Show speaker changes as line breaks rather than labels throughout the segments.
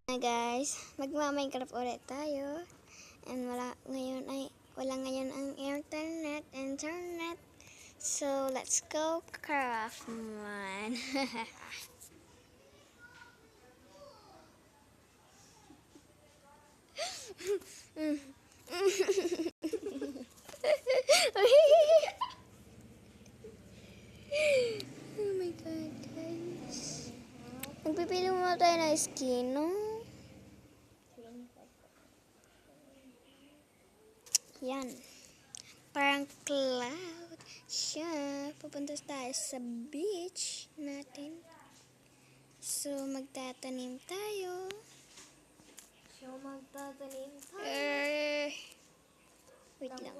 Hi guys, magma-Minecraft ulit tayo. And wala ngayon ang internet. So let's go craft man. Oh my god, guys. Magpipili muna tayo ng skin, no? Yan. Parang cloud siya. Pupunta tayo sa beach natin. So, magtatanim tayo. Wait lang.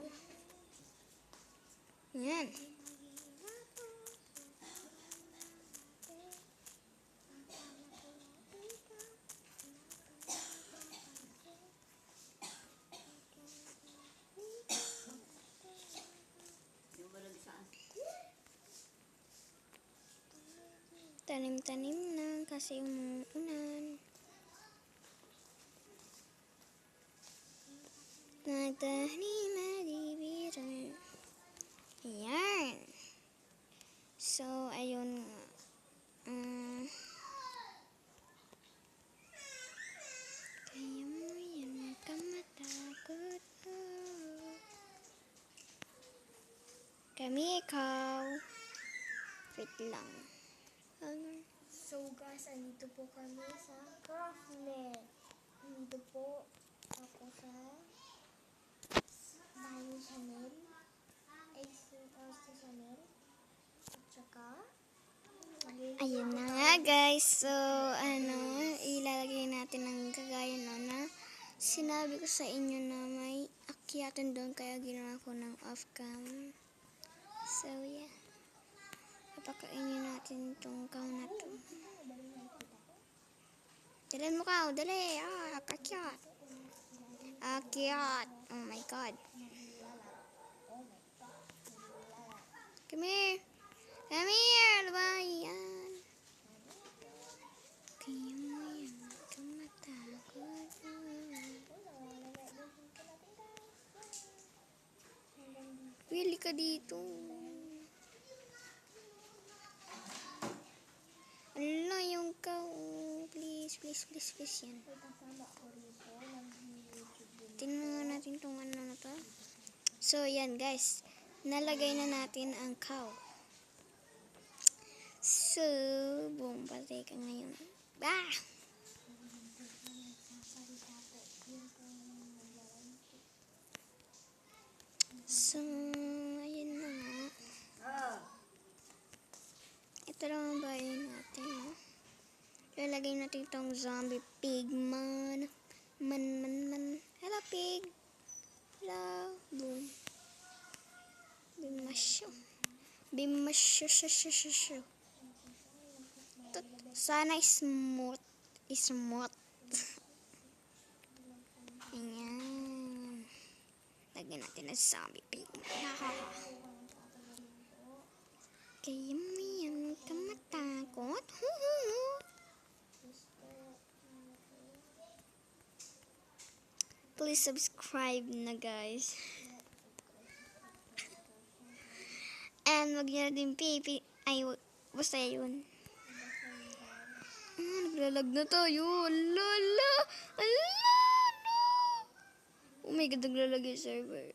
Yan. Tanim-tanim na kasi umuulan. Nagtanim na dibiran. Ayan. So, ayun nga. Kaya mo yan, huwag kang matakot. Kami ikaw. Wait lang.
So guys, andito po kami sa Craftnet. Andito po ako sa bahay ni Chanel. Chanel. At saka,
Ayun na nga guys. So, ilalagay natin ang kagaya na sinabi ko sa inyo na may akyatan doon kaya ginawa ko ng off-cam. So, yeah. Papakainin natin itong cow na to. Dalan mo cow, dali. Kakyat. Akyat. Oh my god. Come here. Come here. Ano ba yan? Kaya mo yan. Huwag kang matakot. Pili ka dito. Ala, yung cow. Please yan. Tingnan natin itong ano na to. So, yan guys. Nalagay na natin ang cow. So, boom. Patay ka ngayon. Bah! So, ayun na nga. Ito lang ang bahay natin, no? Lalagay natin itong zombie pig man. Man. Hello, pig. Hello. Boom. Bimasyo. Sana smooth. Ayan. Lagyan natin ang zombie pig man. Kaya mo yan, huwag kang matakot. Please subscribe na guys. And wag niyo din basta yun. Naglalag na tayo. Ala, no. Oh my god, naglalag yung server.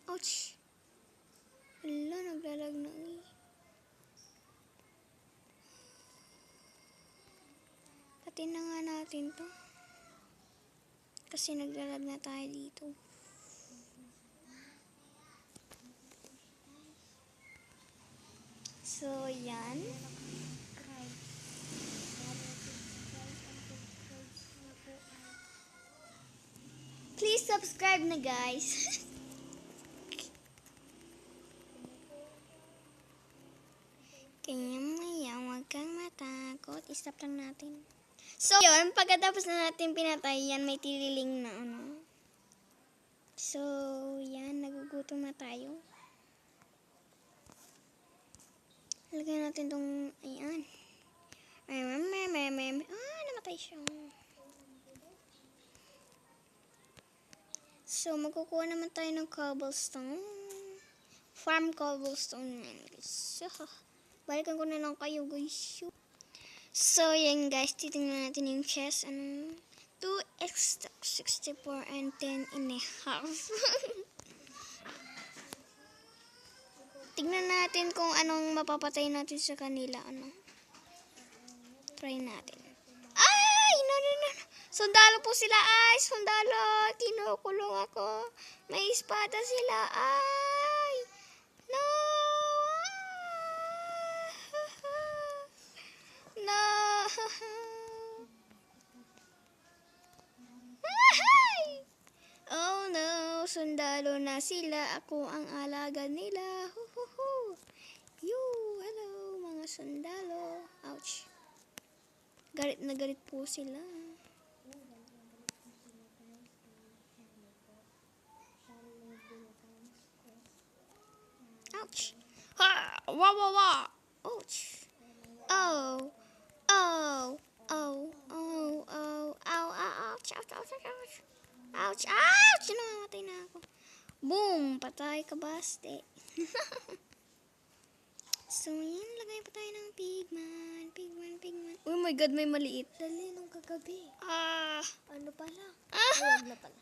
Ouch. Ala, naglalag na eh. Pati na nga natin to. Kasi naglalag na tayo dito. So, yan. Please subscribe na guys. Kanya mo yan, huwag kang matakot. I-stop lang natin. So, yun, pagkatapos na natin pinatay yan, may tililing na ano. So, yan, nagugutom na tayo. Lagyan natin tong, ayan. siya. So, magkukuha naman tayo ng cobblestone. Farm cobblestone yan, guys. So, balikan ko na lang kayo, guys. So, yan, guys. Titingnan natin yung chest. 2x 64 and 10 and a half. Tingnan natin kung anong mapapatay natin sa kanila. Try natin. Ay! No. Sundalo po sila. Ay! Sundalo! Kinukulong ako. May espada sila. Ay! No! No! Ay! Oh no! Sundalo na sila. Ako ang alaga nila. Yo! Hello mga sundalo. Ouch! Galit na galit po sila. Ouch! Ha! Wow! Ouch! Oh! Ow! Ouch! Ouch! Namamatay na ako. Boom! Patay ka, baste. So, yan. Lagay pa tayo ng pigman. Oh my God, may maliit.
Dali nung kagabi. Ano pala?
Ah!
Huwag na pala.